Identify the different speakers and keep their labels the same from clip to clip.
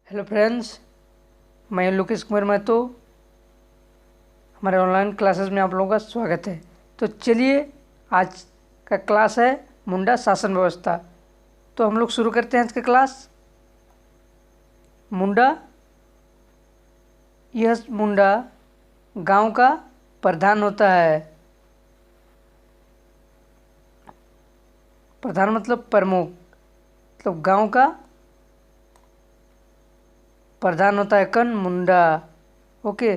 Speaker 1: Hello friends, मैं लोकेश कुमार महतो। हमारे online classes में आप लोगों का स्वागत है। तो चलिए, आज का क्लास है मुंडा शासन व्यवस्था। तो हम लोग शुरू करते हैं आज का क्लास। मुंडा, यह मुंडा गांव का प्रधान होता है। प्रधान मतलब प्रमुख, मतलब गांव का प्रधान होता है कौन? मुंडा। ओके,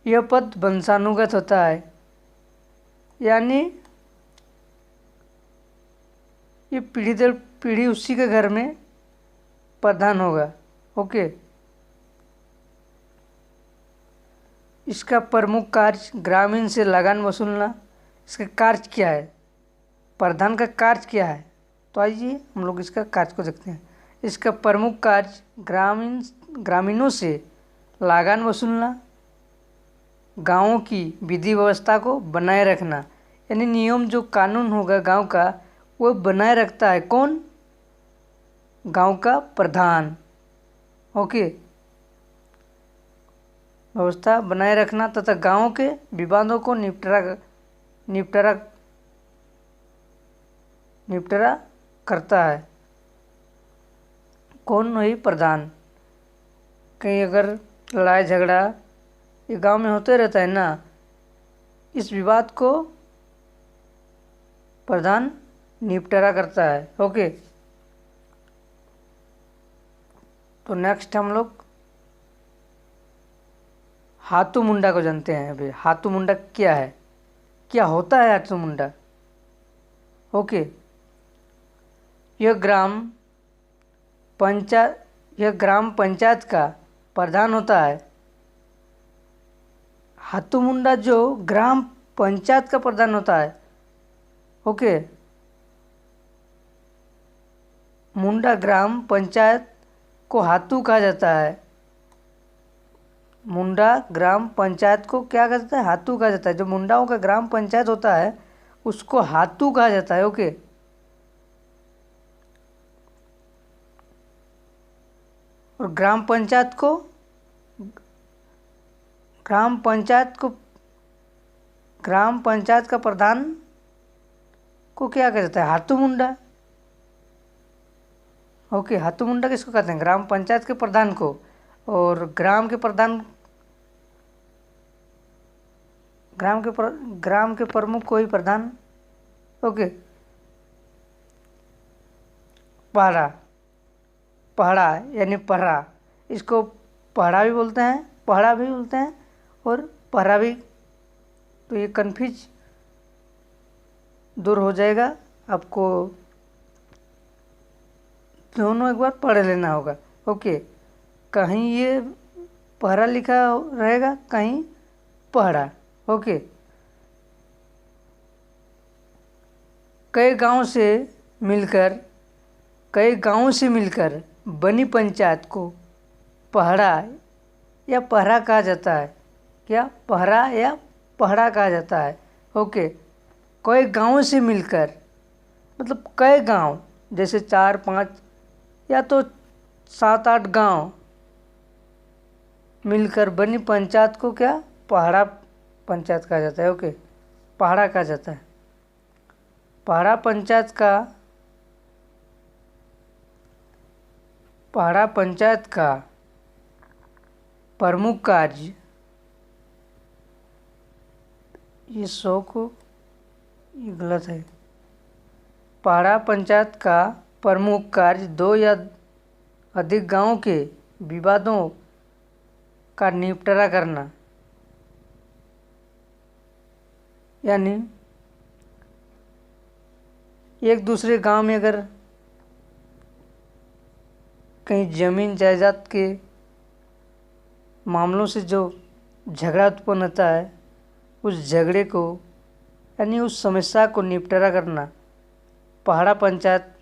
Speaker 1: यह पद वंशानुगत होता है, यानी ये पीढ़ी दर पीढ़ी उसी के घर में प्रधान होगा। ओके, इसका प्रमुख कार्य ग्रामीण से लगान वसूलना। इसका कार्य क्या है? प्रधान का कार्य क्या है? तो आइए हम लोग इसका कार्य को देखते हैं। इसका प्रमुख कार्य ग्रामीणों से लगान वसूलना, गांवों की विधि व्यवस्था को बनाए रखना, यानी नियम जो कानून होगा गांव का वो बनाए रखता है कौन? गांव का प्रधान। ओके, व्यवस्था बनाए रखना तथा गांवों के विवादों को निपटारा करता है कौन? वही प्रधान। कहीं अगर लड़ाई झगड़ा ये गांव में होते रहता है ना, इस विवाद को प्रधान निपटारा करता है। ओके, तो नेक्स्ट हम लोग हाथू मुंडा को जानते हैं। अभी हाथू मुंडा क्या है, क्या होता है हाथू मुंडा? ओके, यह ग्राम पंचायत का प्रधान होता है। हाथू मुंडा जो ग्राम पंचायत का प्रधान होता है। ओके, मुंडा ग्राम पंचायत को हाथू कहा जाता है। मुंडा ग्राम पंचायत को क्या कहा जाता है? हाथू कहा जाता है। जो मुंडाओं का ग्राम पंचायत होता है उसको हाथू कहा जाता है। ओके, और ग्राम पंचायत का प्रधान को क्या कहा जाता है? हाथू मुंडा। ओके, हाथू मुंडा किसको कहते हैं? ग्राम पंचायत के प्रधान को। और ग्राम के प्रमुख को ही प्रधान। ओके, पहड़ा यानी पहरा, इसको पहड़ा भी बोलते हैं और पहरा भी। तो ये कन्फ्यूज दूर हो जाएगा, आपको दोनों एक बार पढ़ लेना होगा। ओके, कहीं ये पहरा लिखा रहेगा, कहीं पहड़ा। ओके, कई गांवों से मिलकर बनी पंचायत को पहड़ा या पहरा कहा जाता है। क्या? पहरा या पहड़ा कहा जाता है। ओके, कई गांवों से मिलकर मतलब कई गांव, जैसे 4-5 या तो 7-8 गांव मिलकर बनी पंचायत को क्या? पहाड़ा पंचायत कहा जाता है। ओके, पहाड़ा कहा जाता है। पहाड़ा पंचायत का प्रमुख कार्य, ये गलत है। पहाड़ा पंचायत का प्रमुख कार्य 2 या अधिक गांवों के विवादों का निपटारा करना, यानी एक दूसरे गांव में अगर कहीं जमीन जायदाद के मामलों से जो झगड़ा उत्पन्न होता है, उस झगड़े को यानी उस समस्या को निपटारा करना पहाड़ा पंचायत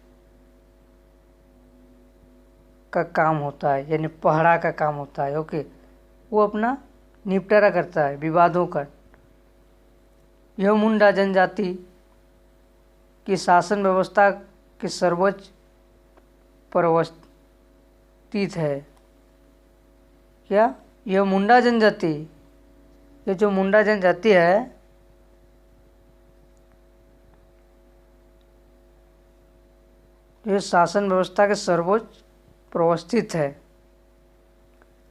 Speaker 1: का काम होता है, यानी पहाड़ा का काम होता है। ओके, वो अपना निपटारा करता है विवादों का। यह मुंडा जनजाति की शासन व्यवस्था के सर्वोच्च पर अवस्थित है। क्या, यह मुंडा जनजाति, ये जो मुंडा जनजाति है ये शासन व्यवस्था के सर्वोच्च पर अवस्थित है,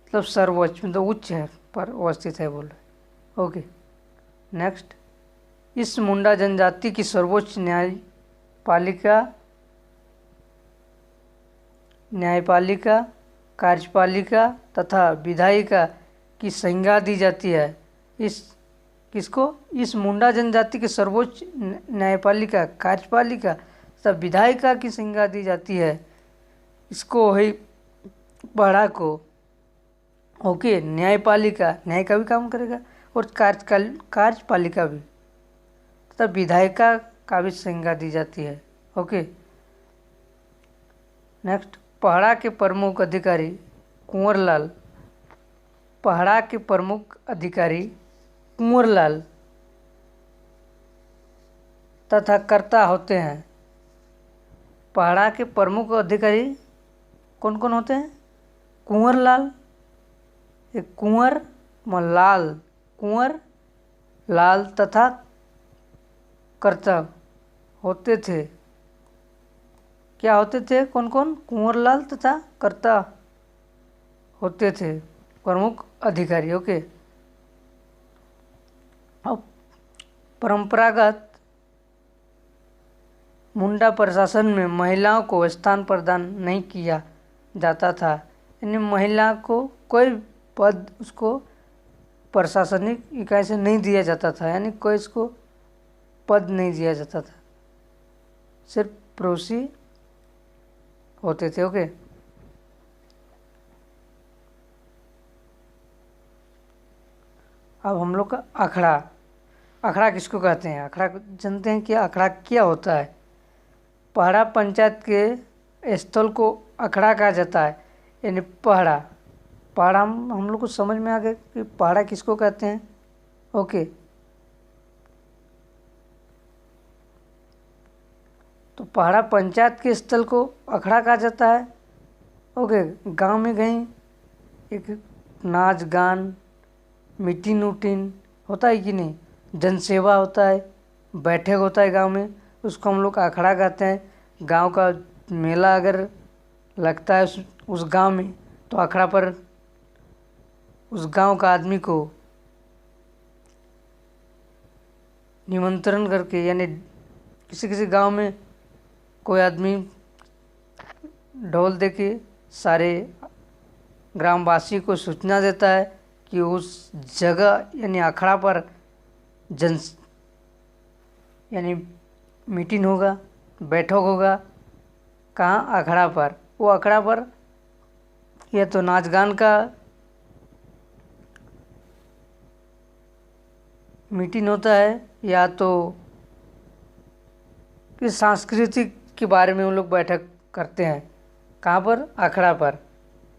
Speaker 1: मतलब सर्वोच्च मतलब उच्च है पर अवस्थित है बोल रहे। ओके नेक्स्ट, इस मुंडा जनजाति की सर्वोच्च न्यायपालिका, कार्यपालिका तथा विधायिका की संज्ञा दी जाती है। इस किसको, इस मुंडा जनजाति के सर्वोच्च न्यायपालिका, कार्यपालिका तथा विधायिका की संज्ञा दी जाती है। इसको ही पहाड़ा को। ओके, न्यायपालिका न्याय का भी काम करेगा और कार्यपालिका भी तथा विधायिका का भी संज्ञा दी जाती है। ओके नेक्स्ट, पहाड़ा के प्रमुख अधिकारी कुंवरलाल, पहाड़ा के प्रमुख अधिकारी कुंवरलाल तथा कर्ता होते हैं। पहाड़ा के प्रमुख अधिकारी कौन कौन होते हैं? कुंवरलाल, एक कुंवर लाल, कुंवर लाल तथा कर्ता होते थे। क्या होते थे? कौन कौन? कुंवरलाल तथा कर्ता होते थे, प्रमुख अधिकारी। ओके, अब परंपरागत मुंडा प्रशासन में महिलाओं को स्थान प्रदान नहीं किया जाता था, यानी महिला को कोई पद उसको प्रशासनिक इकाई से नहीं दिया जाता था, यानी कोई इसको पद नहीं दिया जाता था, सिर्फ प्रोसी होते थे। ओके, अब हम लोग का अखड़ा। अखड़ा किसको कहते हैं? अखड़ा जानते हैं क्या? अखड़ा क्या होता है? पहाड़ा पंचायत के स्थल को अखड़ा कहा जाता है, यानी पहाड़ा। पहाड़ा हम लोग को समझ में आ गया कि पहाड़ा किसको कहते हैं। ओके, तो पहाड़ा पंचायत के स्थल को अखड़ा कहा जाता है। ओके, गांव में कहीं एक नाच गान, मीटिंग उटिंग होता है कि नहीं, जनसेवा होता है, बैठक होता है गांव में, उसको हम लोग अखड़ा कहते हैं। गांव का मेला अगर लगता है उस गांव में, तो अखड़ा पर उस गांव का आदमी को निमंत्रण करके, यानी किसी किसी गांव में कोई आदमी ढोल दे के सारे ग्रामवासी को सूचना देता है कि उस जगह यानी अखड़ा पर यानी मीटिंग होगा, बैठक होगा। कहाँ? अखड़ा पर। वो अखड़ा पर या तो नाच गान का मीटिंग होता है, या तो किस सांस्कृतिक के बारे में उन लोग बैठक करते हैं। कहाँ पर? अखड़ा पर।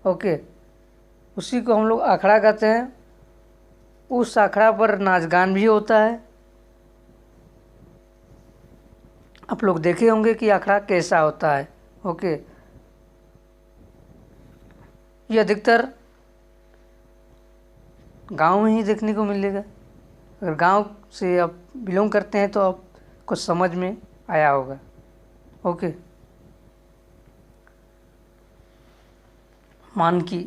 Speaker 1: ओके, उसी को हम लोग अखड़ा कहते हैं। उस अखड़ा पर नाच गान भी होता है। आप लोग देखे होंगे कि अखड़ा कैसा होता है। ओके, ये अधिकतर गांव में ही देखने को मिलेगा। अगर गांव से आप बिलोंग करते हैं तो आपको समझ में आया होगा। ओके, मानकी।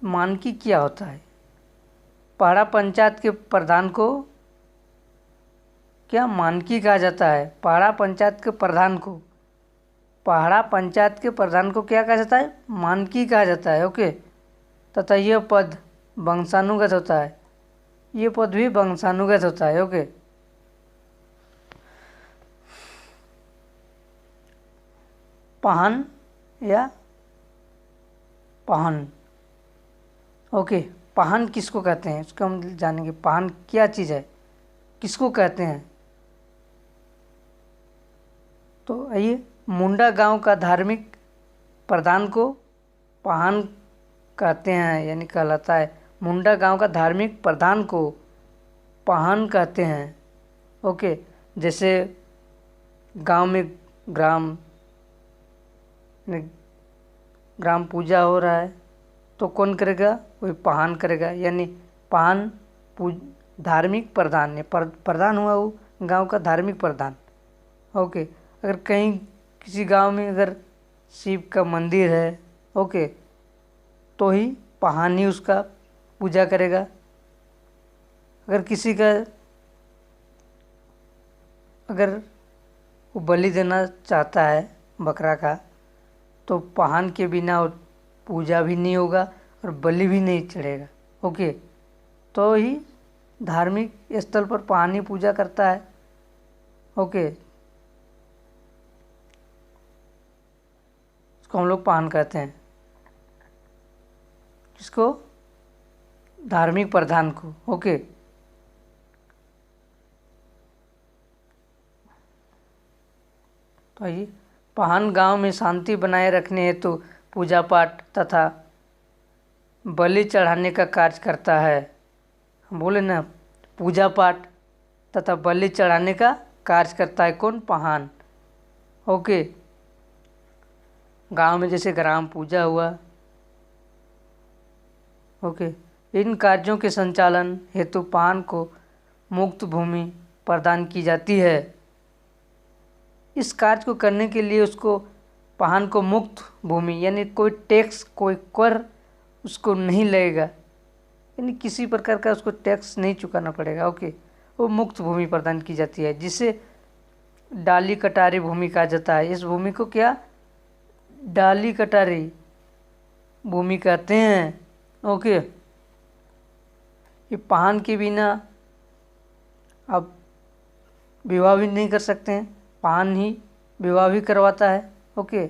Speaker 1: मानकी क्या होता है? पहाड़ा पंचायत के प्रधान को क्या मानकी कहा जाता है? पहाड़ा पंचायत के प्रधान को, पहाड़ा पंचायत के प्रधान को क्या कहा जाता है? मानकी कहा जाता है। ओके, तथा यह पद वंशानुगत होता है। ये पद भी वंशानुगत होता है। ओके, पाहन या पाहन। ओके, पाहन किसको कहते हैं उसको हम जानेंगे। पाहन क्या चीज़ है, किसको कहते हैं? तो आइए, मुंडा गांव का धार्मिक प्रधान को पाहन कहते हैं, यानी कहलाता है। मुंडा गांव का धार्मिक प्रधान को पाहन कहते हैं। ओके, जैसे गांव में ग्राम पूजा हो रहा है तो कौन करेगा? वही पाहन करेगा, यानी पाहन धार्मिक प्रधान है, प्रधान हुआ वो गांव का धार्मिक प्रधान। ओके, अगर कहीं किसी गांव में अगर शिव का मंदिर है, ओके, तो ही पाहन ही उसका पूजा करेगा। अगर किसी का अगर वो बलि देना चाहता है बकरा का, तो पाहन के बिना पूजा भी नहीं होगा और बलि भी नहीं चढ़ेगा। ओके, तो ही धार्मिक स्थल पर पाहन ही पूजा करता है। ओके, इसको हम लोग पाहन कहते हैं, इसको धार्मिक प्रधान को। ओके, तो ये पाहन गांव में शांति बनाए रखने हेतु पूजा पाठ तथा बलि चढ़ाने का कार्य करता है। हम बोले ना, पूजा पाठ तथा बलि चढ़ाने का कार्य करता है कौन? पाहन। ओके, गांव में जैसे ग्राम पूजा हुआ, ओके, इन कार्यों के संचालन हेतु पाहन को मुक्त भूमि प्रदान की जाती है। इस कार्य को करने के लिए उसको पाहन को मुक्त भूमि, यानी कोई टैक्स कोई कर उसको नहीं लगेगा, यानी किसी प्रकार का उसको टैक्स नहीं चुकाना पड़ेगा। ओके, वो मुक्त भूमि प्रदान की जाती है, जिसे डाली कटारी भूमि कहा जाता है। इस भूमि को क्या डाली कटारी भूमि कहते हैं। ओके, ये पाहन के बिना आप विवाह भी नहीं कर सकते हैं, पाहन ही विवाह भी करवाता है। ओके,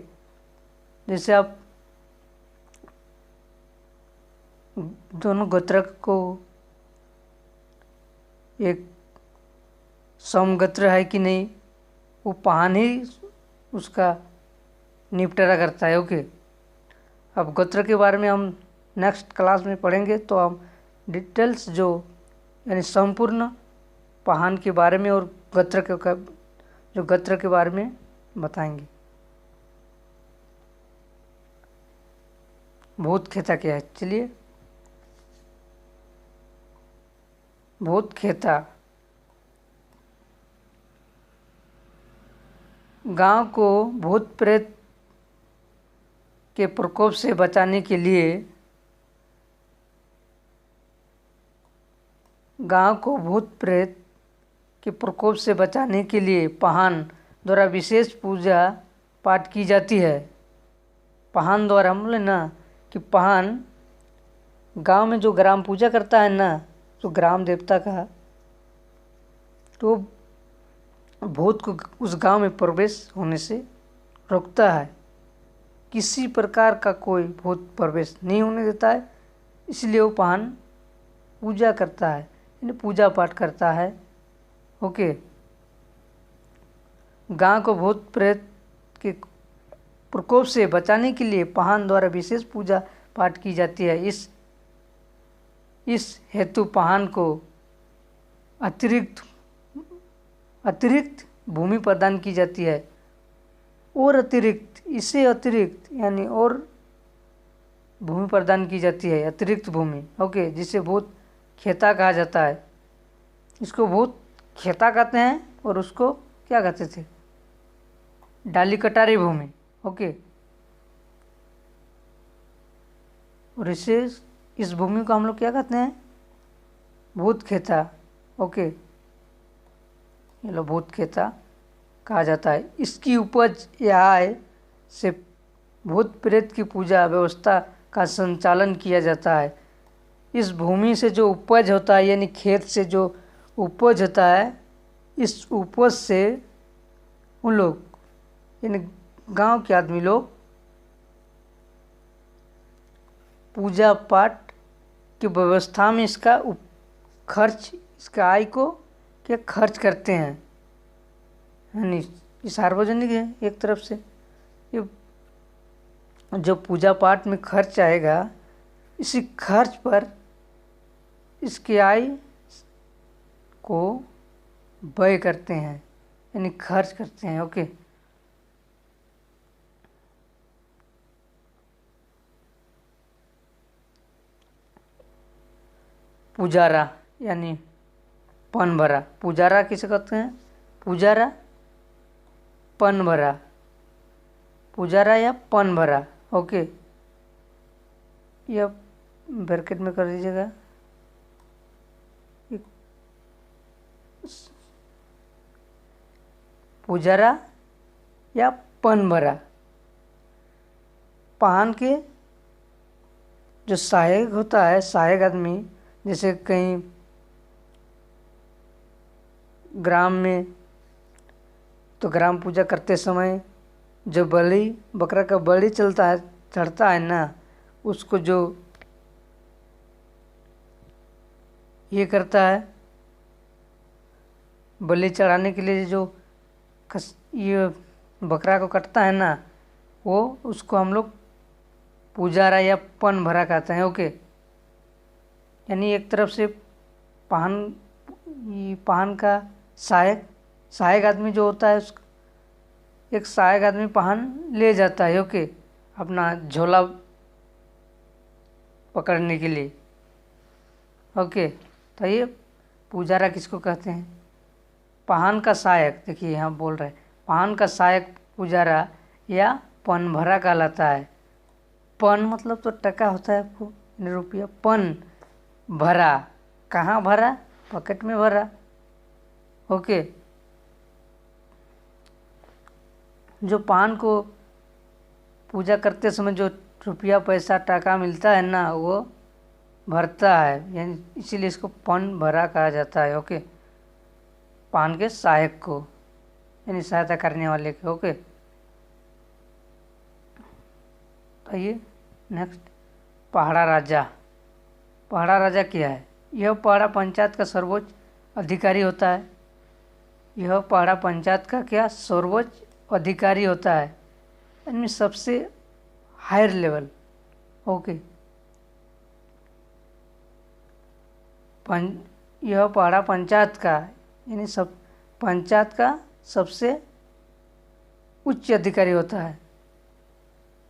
Speaker 1: जैसे आप दोनों गोत्रक को एक समगोत्र है कि नहीं, वो पाहन ही उसका निपटारा करता है। ओके, अब गोत्र के बारे में हम नेक्स्ट क्लास में पढ़ेंगे, तो हम डिटेल्स जो यानी संपूर्ण पाहन के बारे में और गोत्र के बारे में बताएंगे। भूत खेता क्या है? चलिए, भूत खेता गांव को भूत प्रेत के प्रकोप से बचाने के लिए पाहन द्वारा विशेष पूजा पाठ की जाती है। पाहन द्वारा हम बोले ना कि पाहन गांव में जो ग्राम पूजा करता है ना, तो ग्राम देवता का, तो भूत को उस गांव में प्रवेश होने से रोकता है। किसी प्रकार का कोई भूत प्रवेश नहीं होने देता है, इसलिए वो पाहन पूजा करता है, यानी पूजा पाठ करता है। ओके, गांव को भूत प्रेत के प्रकोप से बचाने के लिए पाहन द्वारा विशेष पूजा पाठ की जाती है। इस हेतु पाहन को अतिरिक्त भूमि प्रदान की जाती है, और इससे अतिरिक्त यानी और भूमि प्रदान की जाती है, अतिरिक्त भूमि। ओके, जिसे भूत खेता कहा जाता है। इसको भूत खेता कहते हैं और उसको क्या कहते थे? डाली कटारी भूमि। ओके, और इस भूमि को हम लोग क्या कहते हैं? भूत खेता। ओके, ये लो भूत खेता कहा जाता है। इसकी उपज या आय से भूत प्रेत की पूजा व्यवस्था का संचालन किया जाता है। इस भूमि से जो उपज होता है, यानी खेत से जो उपज होता है, इस उपज से उन लोग यानी गांव के आदमी लोग पूजा पाठ की व्यवस्था में इसका आय को क्या खर्च करते हैं, यानी ये सार्वजनिक है एक तरफ से। ये जो पूजा पाठ में खर्च आएगा, इसी खर्च पर इसकी आय को व्यय करते हैं, यानी खर्च करते हैं। ओके, पुजारा यानी पन भरा। पुजारा किसे कहते हैं? पुजारा, पन भरा, पुजारा या पन भरा। ओके, यह ब्रैकेट में कर दीजिएगा। पुजारा या पन भरा। पान के जो सहायक होता है, सहायक आदमी, जैसे कहीं ग्राम में तो ग्राम पूजा करते समय जो बलि, बकरा का बलि चढ़ता है ना, उसको जो ये करता है, बलि चढ़ाने के लिए जो ये बकरा को कटता है ना, वो उसको हम लोग पुजारा या पन भरा कहते हैं। ओके, यानी एक तरफ से पान का सहायक आदमी जो होता है, एक सहायक आदमी पान ले जाता है। ओके, अपना झोला पकड़ने के लिए। ओके, तो ये पुजारा किसको कहते हैं? पान का सहायक। देखिए यहाँ बोल रहे हैं पान का सहायक पुजारा या पन भरा कहलाता है। पन मतलब तो टका होता है आपको, रुपया। पन भरा, कहाँ भरा? पॉकेट में भरा। ओके, जो पान को पूजा करते समय जो रुपया पैसा टका मिलता है ना, वो भरता है, यानी इसीलिए इसको पन भरा कहा जाता है। ओके, पान के सहायक को यानी सहायता करने वाले को। ओके, आइए नेक्स्ट, पहाड़ा राजा। पहाड़ा राजा क्या है? यह पहाड़ा पंचायत का सर्वोच्च अधिकारी होता है। यह पहाड़ा पंचायत का क्या? सर्वोच्च अधिकारी होता है, यानी सबसे हायर लेवल। ओके, यह पहाड़ा पंचायत का यानी पंचायत का सबसे उच्च अधिकारी होता है,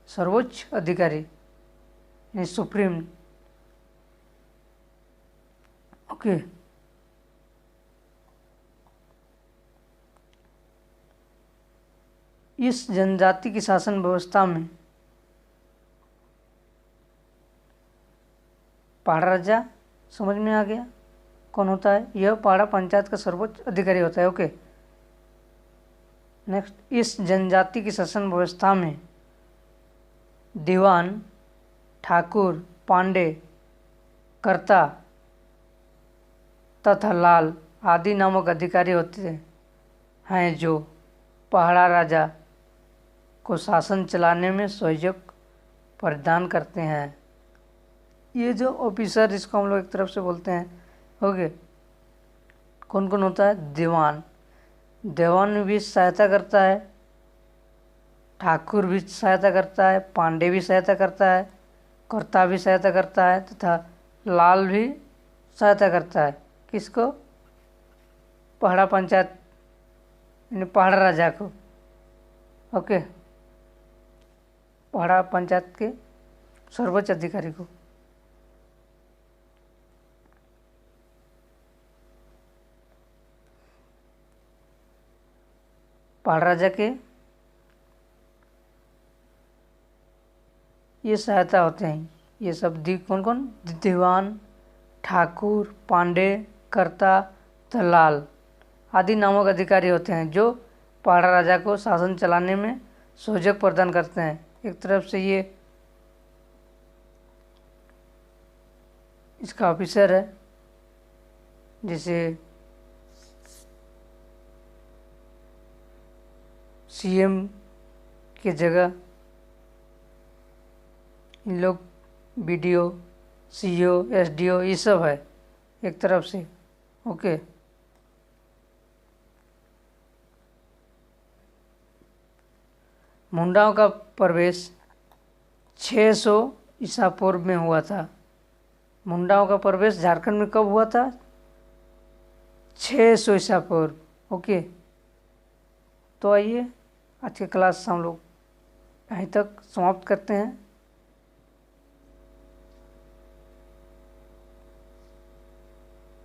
Speaker 1: सर्वोच्च अधिकारी यानी सुप्रीम। ओके, इस जनजाति की शासन व्यवस्था में पहाड़ा राजा समझ में आ गया कौन होता है? यह पहाड़ा पंचायत का सर्वोच्च अधिकारी होता है। ओके, नेक्स्ट, इस जनजाति की शासन व्यवस्था में दीवान, ठाकुर, पांडे, कर्ता तथा लाल आदि नामक अधिकारी होते हैं, जो पहाड़ा राजा को शासन चलाने में सहयोग प्रदान करते हैं। ये जो ऑफिसर, इसको हम लोग एक तरफ से बोलते हैं। ओके, कौन कौन होता है? दीवान, दीवान भी सहायता करता है, ठाकुर भी सहायता करता है, पांडे भी सहायता करता है, कर्ता भी सहायता करता है, तथा लाल भी सहायता करता है। किसको? पहाड़ा पंचायत यानी पहाड़ा राजा को। ओके, पहाड़ा पंचायत के सर्वोच्च अधिकारी को। पहाड़ा राजा के ये सहायता होते हैं, ये सब कौन कौन? दीवान, ठाकुर, पांडे, कर्ता, दलाल आदि नामक अधिकारी होते हैं, जो पहाड़ा राजा को शासन चलाने में सहयोग प्रदान करते हैं। एक तरफ से ये इसका ऑफिसर है, जैसे सीएम के जगह इन लोग बीडीओ, सीईओ, एसडीओ ये सब है एक तरफ से। ओके, मुंडाओं का प्रवेश 600 ईसा पूर्व में हुआ था। मुंडाओं का प्रवेश झारखंड में कब हुआ था? 600 ईसा पूर्व। ओके, तो आइए आज की क्लास हम लोग यहीं तक समाप्त करते हैं।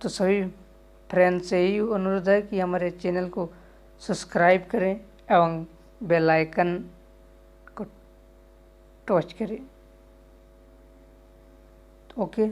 Speaker 1: तो सभी फ्रेंड्स से यही अनुरोध है कि हमारे चैनल को सब्सक्राइब करें एवं बेल आइकन को टच करें। ओके।